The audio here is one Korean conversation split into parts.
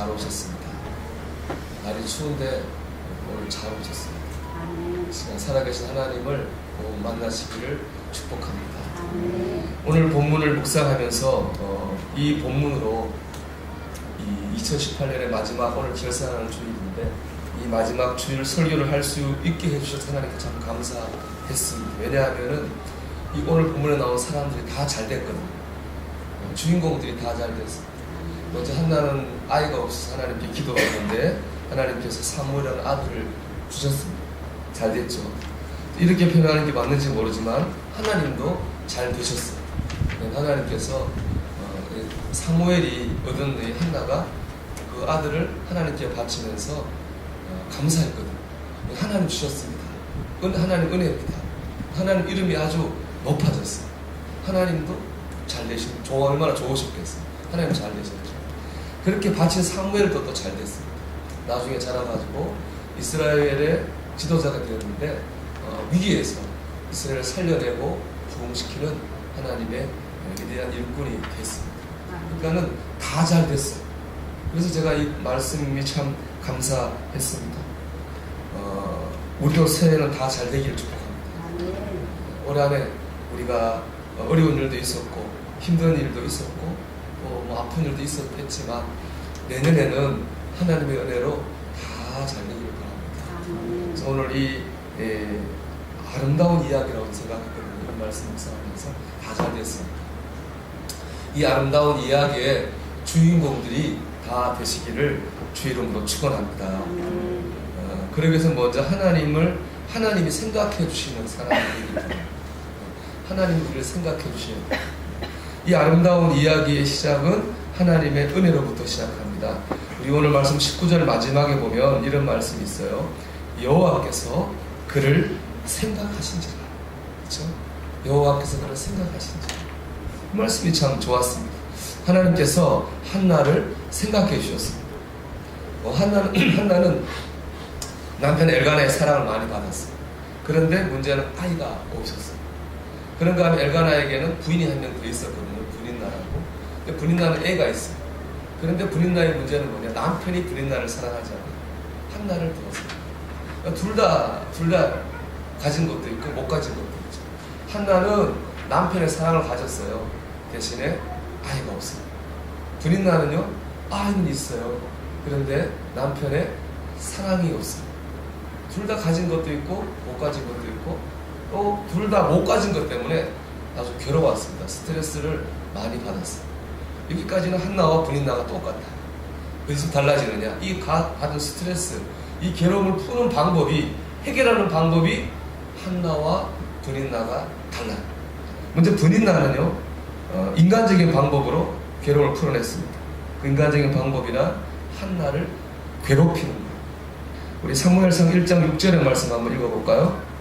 잘 오셨습니다. 날이 추운데 오늘 잘 오셨습니다. 이 시간 살아계신 하나님을 만나시기를 축복합니다. 오늘 본문을 묵상하면서 이 본문으로 이 2018년의 마지막 오늘 결산하는 주일인데 이 마지막 주일 설교를 할 수 있게 해주셔서 하나님께 참 감사했습니다. 왜냐하면은 이 오늘 본문에 나온 사람들이 다 잘 됐거든요. 주인공들이 다 잘 됐습니다. 먼저 한나는 아이가 없어서 하나님께 기도했는데 하나님께서 사무엘이라는 아들을 주셨습니다. 잘 됐죠. 이렇게 표현하는 게 맞는지 모르지만 하나님도 잘 되셨어요. 하나님께서 사무엘이 얻은 이 한나가 그 아들을 하나님께 바치면서 감사했거든요. 하나님 주셨습니다. 하나님 은혜입니다. 하나님 이름이 아주 높아졌어요. 하나님도 잘 되신, 얼마나 좋으셨겠어요. 하나님 잘 되셨죠. 그렇게 바친 사무엘도 또 잘 됐습니다. 나중에 자라가지고 이스라엘의 지도자가 되었는데 위기에서 이스라엘을 살려내고 부흥시키는 하나님의 위대한 일꾼이 됐습니다. 그러니까는 다 잘 됐어요. 그래서 제가 이 말씀이 참 감사했습니다. 우리도 새해는 다 잘 되기를 축복합니다. 올해 안에 우리가 어려운 일도 있었고 힘든 일도 있었고 또 아픈 일도 있었겠지만 내년에는 하나님의 은혜로 다 잘 되기를 바랍니다. 그래서 오늘 이 아름다운 이야기라고 생각했거든요. 이런 말씀 묵상하면서 다 잘 됐습니다. 이 아름다운 이야기의 주인공들이 다 되시기를 주 이름으로 축원합니다. 그러기 위해서 먼저 하나님이 생각해 주시는 사람들입니다. 하나님이 우리를 생각해 주시는 이 아름다운 이야기의 시작은 하나님의 은혜로부터 시작합니다. 우리 오늘 말씀 19절 마지막에 보면 이런 말씀이 있어요. 여호와께서 그를 생각하신지라. 그렇죠? 여호와께서 그를 생각하신지라. 이 말씀이 참 좋았습니다. 하나님께서 한나를 생각해 주셨습니다. 한나는 남편 엘가나의 사랑을 많이 받았어요. 그런데 문제는 아이가 없었어요. 그런가 하면 엘가나에게는 부인이 한 명 더 있었거든요. 분인나라고. 근데 분인나는 애가 있어요. 그런데 분인나의 문제는 뭐냐? 남편이 분인나를 사랑하지 않아요. 한나를 두었어요. 둘 다 가진 것도 있고 못 가진 것도 있죠. 한나는 남편의 사랑을 가졌어요. 대신에 아이가 없어요. 분인나는요, 아이는 있어요. 그런데 남편의 사랑이 없어요. 둘 다 가진 것도 있고 못 가진 것도 있고 또 둘 다 못 가진 것 때문에 아주 괴로웠습니다. 스트레스를 많이 받았어요. 여기까지는 한나와 분인나가 똑같아요. 어디서 달라지느냐? 이 받은 스트레스, 이 괴로움을 푸는 방법이, 해결하는 방법이 한나와 분인나가 달라요. 먼저 분인나는요, 인간적인 방법으로 괴로움을 풀어냈습니다. 그 인간적인 방법이란 한나를 괴롭히는 거예요. 우리 사무엘상 1장 6절의 말씀 한번 읽어볼까요?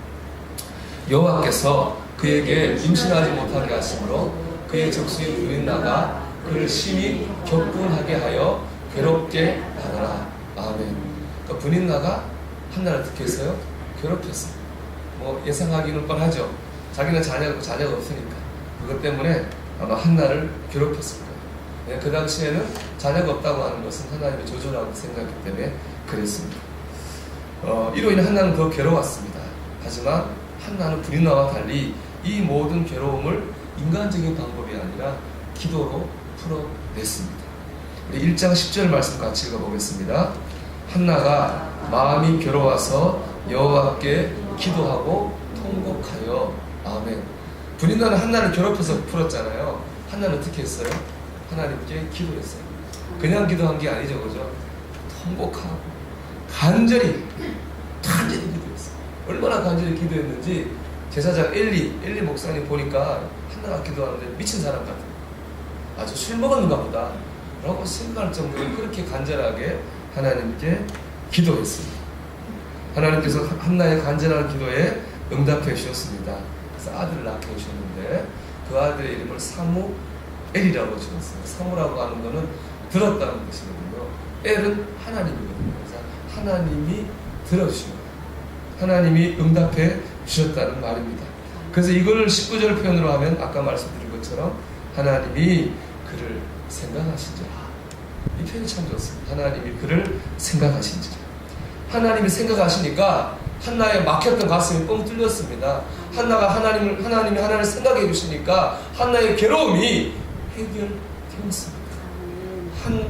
여호와께서 그에게 임신하지 못하게 하심으로 그의 적수인 분인나가 그를 심히 격분하게 하여 괴롭게 하더라. 아멘. 그러니까 분인나가 한나를 어떻게 했어요? 괴롭혔어요. 뭐 예상하기는 뻔하죠. 자기는 자녀가 없으니까. 그것 때문에 아마 한나를 괴롭혔을 거예요. 그 당시에는 자녀가 없다고 하는 것은 하나님의 저주라고 생각했기 때문에 그랬습니다. 이로 인해 한나는 더 괴로웠습니다. 하지만 한나는 분인나와 달리 이 모든 괴로움을 인간적인 방법이 아니라 기도로 풀어냈습니다. 우리 1장 10절 말씀 같이 읽어보겠습니다. 한나가 마음이 괴로워서 여호와께 기도하고 통곡하여. 아멘. 분인나는 한나를 괴롭혀서 풀었잖아요. 한나는 어떻게 했어요? 하나님께 기도했어요. 그냥 기도한 게 아니죠, 그죠? 통곡하고 간절히 기도했어요. 얼마나 간절히 기도했는지 제사장 엘리 목사님 보니까 한나가 기도하는데 미친 사람 같아요. 아주 술 먹었는가 보다 라고 생각할 정도로 그렇게 간절하게 하나님께 기도했습니다. 하나님께서 한나의 간절한 기도에 응답해 주셨습니다. 그래서 아들을 낳게 주셨는데 그 아들의 이름을 사무엘이라고 지었어요. 사무라고 하는 것은 들었다는 것이거든요. 엘은 하나님이거든요. 그래서 하나님이 들어주신 거예요. 하나님이 응답해 주셨다는 말입니다. 그래서 이걸 19절 표현으로 하면 아까 말씀드린 것처럼 하나님이 그를 생각하시죠. 이 표현이 참 좋습니다. 하나님이 그를 생각하신지라. 하나님이 생각하시니까 한나의 막혔던 가슴이 뻥 뚫렸습니다. 한나가 하나님이 하나님을 생각해 주시니까 한나의 괴로움이 해결되었습니다.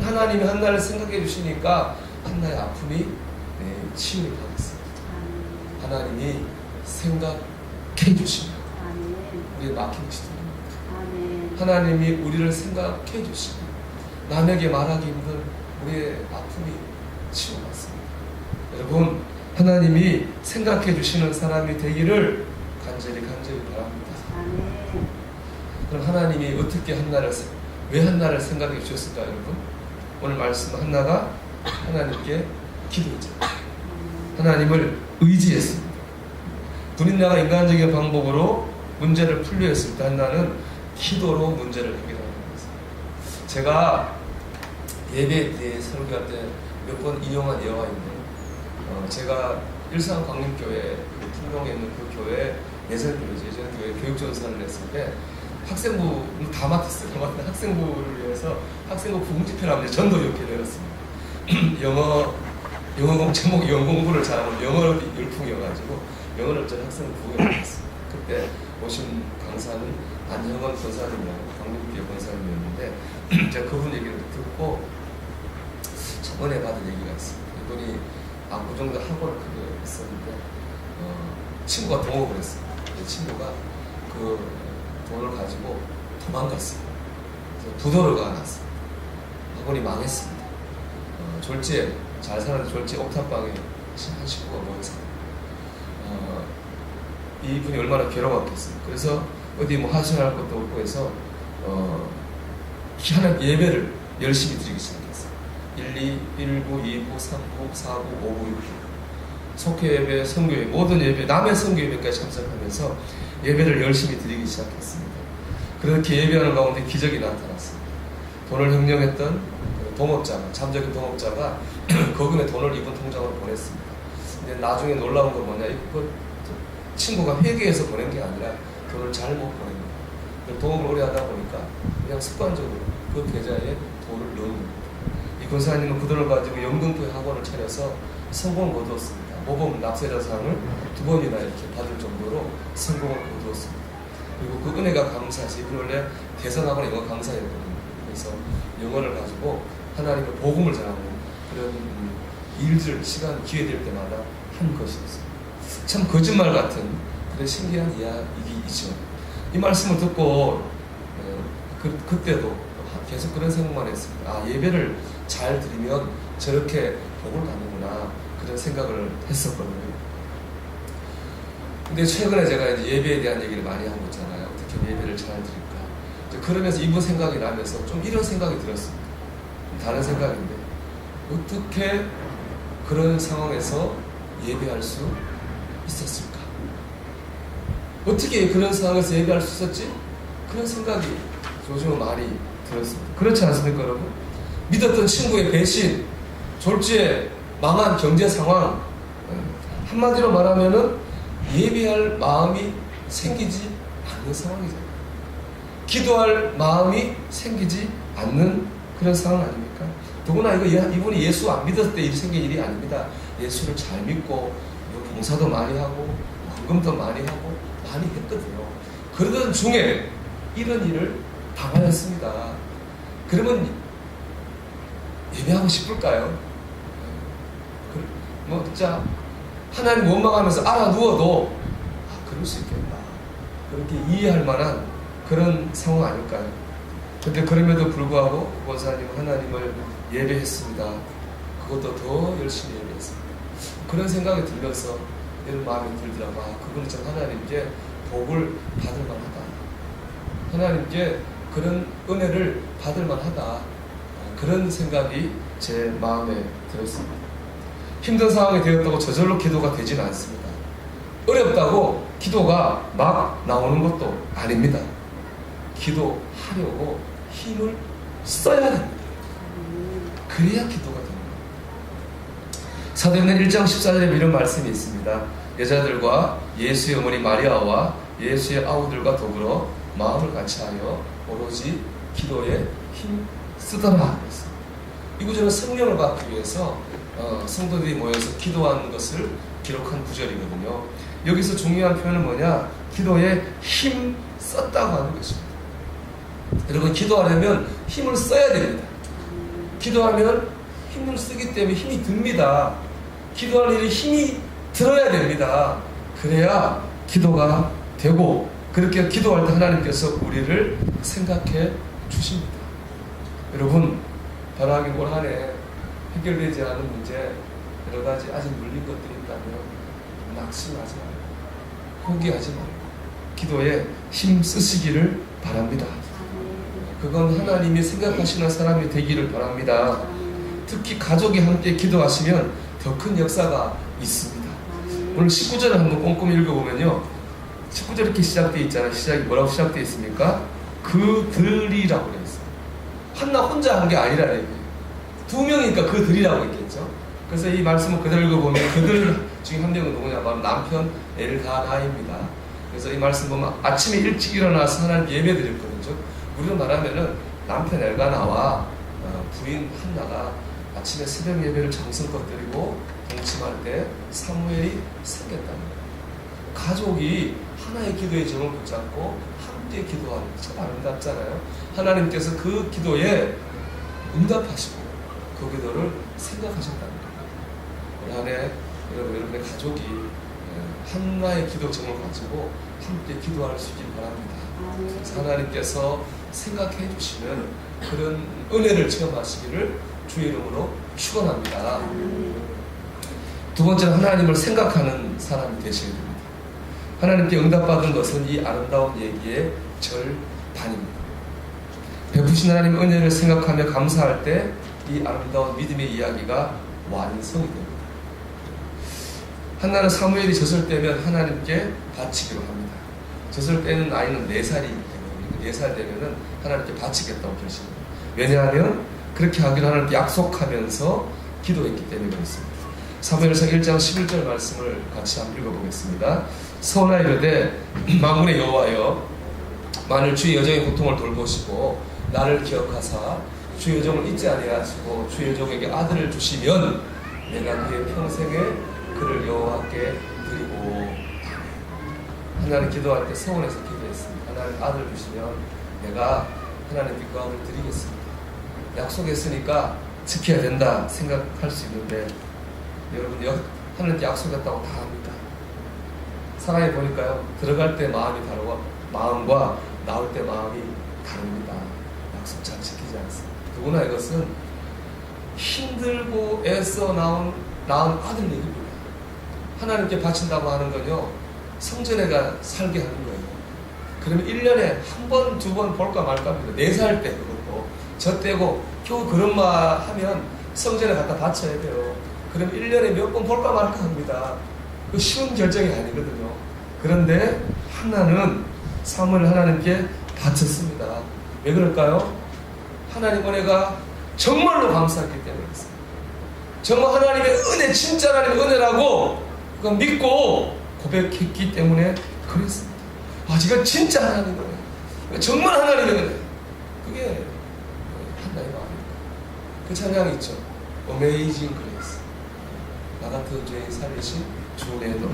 하나님이 한나를 생각해 주시니까 한나의 아픔이 치유를 받았습니다. 하나님이 생각해 주시면 우리의 막힌 지도입니다. 하나님이 우리를 생각해 주시면 남에게 말하기 힘든 우리의 아픔이 치유받습니다. 여러분, 하나님이 생각해 주시는 사람이 되기를 간절히 바랍니다. 그럼 하나님이 어떻게 왜 한나를 생각해 주셨을까요, 여러분? 오늘 말씀 한나가 하나님께 기도했잖아요. 하나님을 의지했습니다. 분인나가 인간적인 방법으로 문제를 풀려 했을 때 한나는 기도로 문제를 해결하는 것입니다. 제가 예배에 대해 설교할 때 몇 번 인용한 예화가 있는데, 제가 일산 광림교회 풍경에 있는 그 교회 예전 교회 교육전선을 냈을 때 학생부 다 맡았어요. 학생부를 위해서 학생부 부흥집회를 하면 전도협회를 열었습니다. 영어 제목 영어 공부를 잘하면 영어 열풍이어가지고 영어를 전 학생부 부흥을 했어요. 그때 오신 강사는 안형원 권사님이라고 광림교회 권사님이었는데 제가 그분 얘기를 듣고 저번에 받은 얘기가 있습니다. 이분이 압구정도 학원을 크게 했었는데 친구가 동업을 했어요. 친구가 그 돈을 가지고 도망갔어요. 부도를 났어요. 학원이 망했습니다. 졸지에 잘 사는데 졸지에 옥탑방에 한 식구가 모여서 이분이 얼마나 괴로웠겠어요. 그래서 어디 뭐 하소연할 것도 없고 해서 하나님 예배를 열심히 드리기 시작했어요. 1부, 2부, 3부, 4부, 5부, 6부 속회 예배, 선교 예배, 모든 예배, 남의 선교 예배까지 참석하면서 예배를 열심히 드리기 시작했습니다. 그렇게 예배하는 가운데 기적이 나타났습니다. 돈을 횡령했던 동업자가, 잠적인 동업자가 거금의 돈을 이분 통장으로 보냈습니다. 근데 나중에 놀라운 건 뭐냐, 그 친구가 회개해서 보낸 게 아니라 돈을 잘못 보낸 거예요. 동업을 오래 하다 보니까 그냥 습관적으로 그 계좌에 돈을 넣은 겁니다. 이 권사님은 그 돈을 가지고 영등포에 학원을 차려서 성공을 거두었습니다. 모범 납세자상을 2번이나 이렇게 받을 정도로 성공을 거두었습니다. 그리고 그 은혜가 감사해서 이분 원래 대선학원 영어 강사였거든요. 그래서 영어를 가지고 하나님의 복음을 전하는 그런 일들, 시간, 기회 될 때마다 한 것이었습니다. 참 거짓말 같은 그런 신기한 이야기이죠. 이 말씀을 듣고 그때도 계속 그런 생각만 했습니다. 아, 예배를 잘 드리면 저렇게 복을 받는구나, 그런 생각을 했었거든요. 근데 최근에 제가 이제 예배에 대한 얘기를 많이 하고 있잖아요. 어떻게 예배를 잘 드릴까. 그러면서 이분 생각이 나면서 좀 이런 생각이 들었습니다. 다른 생각인데, 어떻게 그런 상황에서 예배할 수 있었을까? 어떻게 그런 상황에서 예배할 수 있었지? 그런 생각이 요즘은 많이 들었습니다. 그렇지 않습니까, 여러분? 믿었던 친구의 배신, 졸지에 망한 경제 상황, 한마디로 말하면은 예배할 마음이 생기지 않는 상황이잖아요. 기도할 마음이 생기지 않는 그런 상황 아닙니까? 더구나 이분이 예수 안 믿었을 때 생긴 일이 아닙니다. 예수를 잘 믿고 봉사도 많이 하고 헌금도 많이 하고 많이 했거든요. 그러던 중에 이런 일을 당하였습니다. 그러면 예배하고 싶을까요? 뭐 진짜 하나님 원망하면서 알아 누워도 그럴 수 있겠다, 그렇게 이해할 만한 그런 상황 아닐까요? 근데 그럼에도 불구하고 권사님은 하나님을 예배했습니다. 그것도 더 열심히 예배했습니다. 그런 생각이 들면서 이런 마음이 들더라고요. 그분은 참 하나님께 복을 받을 만하다, 하나님께 그런 은혜를 받을 만하다, 그런 생각이 제 마음에 들었습니다. 힘든 상황이 되었다고 저절로 기도가 되지는 않습니다. 어렵다고 기도가 막 나오는 것도 아닙니다. 기도하려고 힘을 써야 됩니다. 그래야 기도가 됩니다. 사도행전 1장 14절에 이런 말씀이 있습니다. 여자들과 예수의 어머니 마리아와 예수의 아우들과 더불어 마음을 같이하여 오로지 기도에 힘 쓰더라. 구절은 성령을 받기 위해서 성도들이 모여서 기도하는 것을 기록한 구절이거든요. 여기서 중요한 표현은 뭐냐? 기도에 힘 썼다고 하는 것입니다. 여러분, 기도하려면 힘을 써야 됩니다. 기도하면 힘을 쓰기 때문에 힘이 듭니다. 기도할 일에 힘이 들어야 됩니다. 그래야 기도가 되고, 그렇게 기도할 때 하나님께서 우리를 생각해 주십니다. 여러분, 바라기 올 한 해 해결되지 않은 문제, 여러 가지 아직 물린 것들이 있다면 낙심하지 말고, 포기하지 말고 기도에 힘 쓰시기를 바랍니다. 그건 하나님이 생각하시는 사람이 되기를 바랍니다. 특히 가족이 함께 기도하시면 더 큰 역사가 있습니다. 오늘 19절을 한번 꼼꼼히 읽어보면요, 19절 이렇게 시작되어 있잖아요. 시작이 뭐라고 시작되어 있습니까? 그들이라고 되어 있어요. 한나 혼자 한 게 아니라는 얘기예요. 두 명이니까 그들이라고 했겠죠. 그래서 이 말씀을 그대로 읽어보면 그들 중에 한 명은 누구냐? 바로 남편 엘가나입니다. 그래서 이 말씀 보면 아침에 일찍 일어나서 하나님 예배 드렸거든요. 우리로 말하면은 남편 엘가나와 부인 한나가 아침에 새벽 예배를 정성껏 드리고 동침할 때 사무엘이 생겼다는 거예요. 가족이 하나의 기도의 정을 붙잡고 함께 기도하는 게 참 아름답잖아요. 하나님께서 그 기도에 응답하시고 그 기도를 생각하셨다는 거예요. 올 한 해 여러분의 가족이 하나의 기도 정을 가지고 함께 기도할 수 있길 바랍니다. 그래서 하나님께서 생각해 주시는 그런 은혜를 체험하시기를 주의 이름으로 축원합니다. 두 번째는 하나님을 생각하는 사람이 되셔야 됩니다. 하나님께 응답받은 것은 이 아름다운 얘기의 절반입니다. 베푸신 하나님 은혜를 생각하며 감사할 때 이 아름다운 믿음의 이야기가 완성이 됩니다. 한나는 사무엘이 젖을 때면 하나님께 바치기로 합니다. 젖을 때는 아이는 4살이 되거든요. 4살 되면은 하나님께 바치겠다고 결심합니다. 왜냐하면 그렇게 하기로 하나님께 약속하면서 기도했기 때문에 그렇습니다. 사무엘상 1장 11절 말씀을 같이 한번 읽어보겠습니다. 선하이르되 만군의 여호와여, 만일 주의 여종의 고통을 돌보시고 나를 기억하사 주의 여종을 잊지 아니하시고 주의 여종에게 아들을 주시면 내가 그의 평생에 그를 여호와께 드리고. 하나님 기도할 때 서원해서 기도했습니다. 하나님 아들 주시면 내가 하나님께 그 아들을 드리겠습니다. 약속했으니까 지켜야 된다 생각할 수 있는데, 여러분 하나님께 약속했다고 다 합니다. 사랑해 보니까요, 들어갈 때 마음이 다르고 마음과 나올 때 마음이 다릅니다. 약속 잘 지키지 않습니다. 더구나 이것은 힘들고 애써 낳은 아들 얘기입니다. 하나님께 바친다고 하는 건요, 성전에가 살게 하는 거예요. 그러면 1년에 한 번, 두 번 볼까 말까 합니다. 4살 때 그것도 저 때고 겨우 그런 말 하면 성전에 갖다 바쳐야 돼요. 그러면 1년에 몇 번 볼까 말까 합니다. 그 쉬운 결정이 아니거든요. 그런데 한나는 사무엘을 하나님께 바쳤습니다. 왜 그럴까요? 하나님 은혜가 정말로 감사했기 때문에 그렇습니다. 정말 하나님의 은혜, 진짜 하나님의 은혜라고 그거 믿고 고백했기 때문에 그랬습니다. 아, 제가 진짜 하나님의 은혜, 정말 하나님의 은혜, 그게 한나의 마음입니다. 그 찬양이 있죠. Amazing Grace. 나 같은 죄인 살리신 주 내 노래.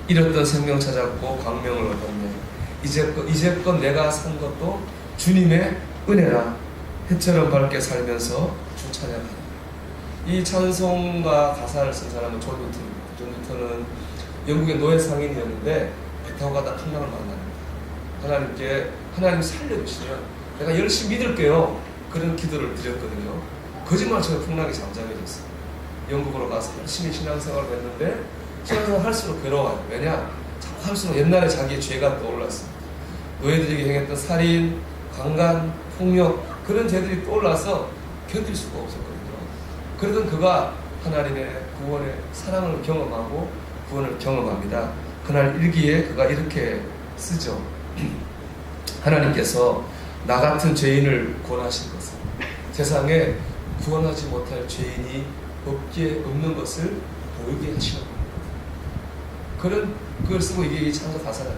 잃었던 생명 찾았고 광명을 얻었네. 이제껏 내가 산 것도 주님의 은혜라. 해처럼 밝게 살면서 주 찬양하니. 이 찬송가 가사를 쓴 사람은 존 뉴턴입니다. 존 뉴턴은 영국의 노예 상인이었는데 배 타고 가다 풍랑을 만납니다. 하나님 살려주시면 내가 열심히 믿을게요. 그런 기도를 드렸거든요. 거짓말처럼 풍랑이 잠잠해졌어요. 영국으로 가서 열심히 신앙생활을 했는데 신앙생활 할수록 괴로워요. 왜냐? 자꾸 할수록 옛날에 자기의 죄가 떠올랐습니다. 노예들에게 행했던 살인, 강간, 폭력, 그런 죄들이 떠올라서 견딜 수가 없었거든요. 그러던 그가 하나님의 구원의 사랑을 경험하고 구원을 경험합니다. 그날 일기에 그가 이렇게 쓰죠. 하나님께서 나 같은 죄인을 구원하신 것은 세상에 구원하지 못할 죄인이 없는 것을 보이게 하시는 겁니다. 그걸 쓰고 이게 창조 가사가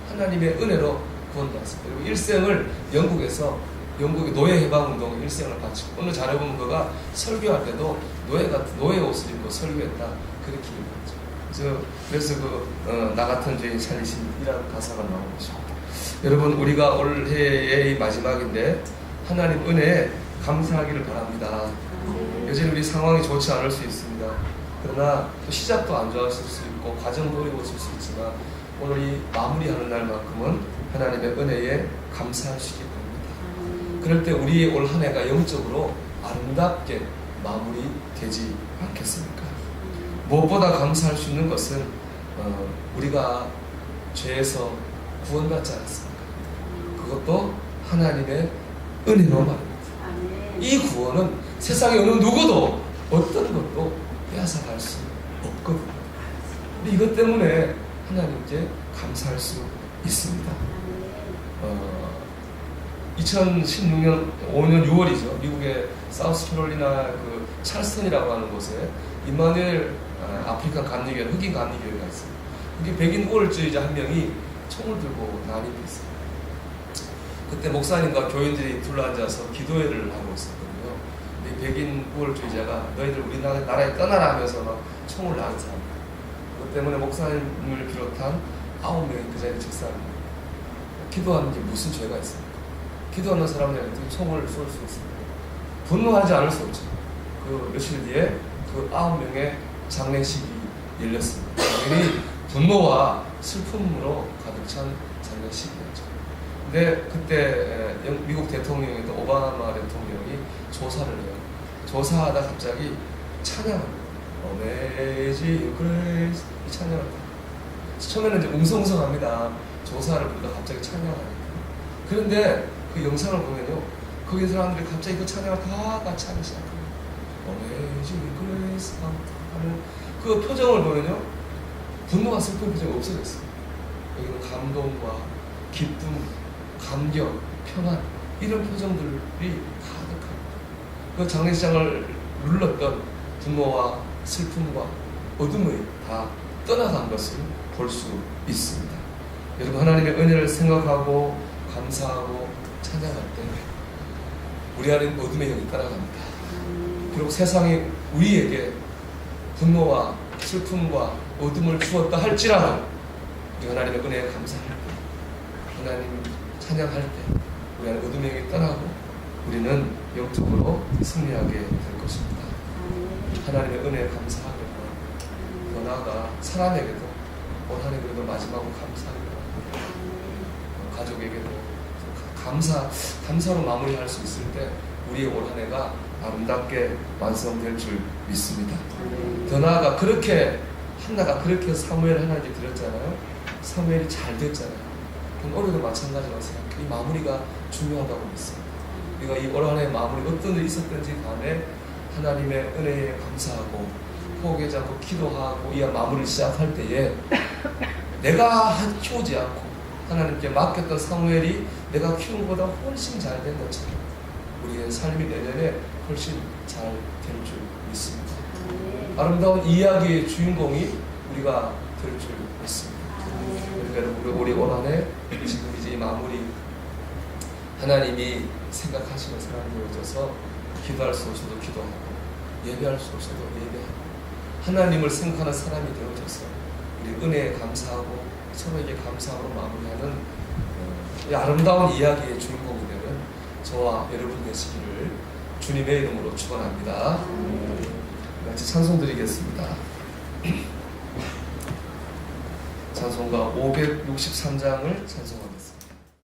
하나님의 은혜로 구원받았습니다. 그리고 일생을 영국에서 영국의 노예 해방 운동 일생을 바치고 오늘 잘해보면 그가 설교할 때도 노예 옷을 입고 설교했다 그렇게 얘기하죠. 그래서 나 같은 죄인 살리신이라는 가사가 나오고 있습니다. 여러분 우리가 올해의 마지막인데 하나님 은혜에 감사하기를 바랍니다. 여전히 우리 상황이 좋지 않을 수 있습니다. 그러나 또 시작도 안 좋았을 수 있고 과정도 어려웠을 수 있지만 오늘 이 마무리하는 날만큼은 하나님의 은혜에 감사할 수 있기 바랍니다. 그럴 때 우리의 올 한 해가 영적으로 아름답게 마무리되지 않겠습니까? 무엇보다 감사할 수 있는 것은 우리가 죄에서 구원받지 않았습니까? 그것도 하나님의 은혜로 말입니다. 이 구원은 세상에 어느 누구도 어떤 것도 빼앗아갈 수 없거든요. 근데 이것 때문에 하나님께 감사할 수 있습니다. 2016년 5년 6월이죠. 미국의 사우스캐롤리나 그 찰스턴이라고 하는 곳에 임마누엘 아프리카 감리교회 흑인 감리교회가 있습니다. 여기 백인 우월주의자 한 명이 총을 들고 난입해 있어요. 그때 목사님과 교인들이 둘러앉아서 기도회를 하고 있었거든요. 근데 백인 우월주의자가 너희들 우리나라에 떠나라 하면서 막 총을 난 사람. 그것 때문에 목사님을 비롯한 9명이 그 자리에 즉사합니다. 기도하는 게 무슨 죄가 있습니까? 기도하는 사람들한테 총을 쏠 수 있습니다. 분노하지 않을 수 없죠. 그 며칠 뒤에 그 9명의 장례식이 열렸습니다. 당연히 분노와 슬픔으로 가득 찬 장례식이었죠. 근데 그때 미국 대통령이 또 오바마 대통령이 조사를 해요. 조사하다 갑자기 찬양합니다. Amazing Grace 이 찬양을 합니다. 처음에는 이제 웅성웅성합니다. 조사를 부르다 갑자기 찬양하니까. 그런데 그 영상을 보면요, 거기 사람들이 갑자기 그 찬양을 다 같이 하기 시작합니다. Amazing Grace 하는 그 표정을 보면요, 분노와 슬픈 표정이 없어졌어요. 여기는 감동과 기쁨, 감격, 평안 이런 표정들이 가득합니다. 그 장례식장을 눌렀던 분노와 슬픔과 어둠이 다 떠나간 것을 볼 수 있습니다. 여러분 하나님의 은혜를 생각하고 감사하고 찬양할 때 우리 안에 어둠의 영이 떠나갑니다. 비록 세상이 우리에게 분노와 슬픔과 어둠을 주었다 할지라도 우리 하나님의 은혜에 감사할 때, 하나님 찬양할 때 우리 안에 어둠의 영이 떠나고 우리는 영적으로 승리하게 될 것입니다. 하나님의 은혜에 감사하고 더 나아가 사람에게도 올 한 해 그래도 마지막으로 감사하고 가족에게도 감사로 마무리할 수 있을 때 우리의 올 한 해가 아름답게 완성될 줄 믿습니다. 더 나아가 그렇게 한나가 그렇게 사무엘 하나님께 드렸잖아요. 사무엘이 잘 됐잖아요. 그럼 올해도 마찬가지라고 생각해요. 이 마무리가 중요하다고 믿습니다. 우리가 이 올 한 해의 마무리 어떤 일이 있었든지 간에 하나님의 은혜에 감사하고 포기하지 않고 기도하고 이 마무리를 시작할 때에 내가 키우지 않고 하나님께 맡겼던 사무엘이 내가 키운 것보다 훨씬 잘 된 것처럼 우리의 삶이 내년에 훨씬 잘 될 줄 믿습니다. 아름다운 이야기의 주인공이 우리가 될 줄 믿습니다. 그러니까 우리 올 한 해 지금 이제 이 마무리 하나님이 생각하시는 사람이 되어져서 기도할 수 없어도 기도하고 예배할 수 없어도 예배하고 하나님을 생각하는 사람이 되어져서 우리 은혜에 감사하고 서로에게 감사하고 마무리하는 이 아름다운 이야기의 주인공이 되는 저와 여러분 되시기를 주님의 이름으로 축원합니다. 같이 찬송 드리겠습니다. 찬송가 563장을 찬송하겠습니다.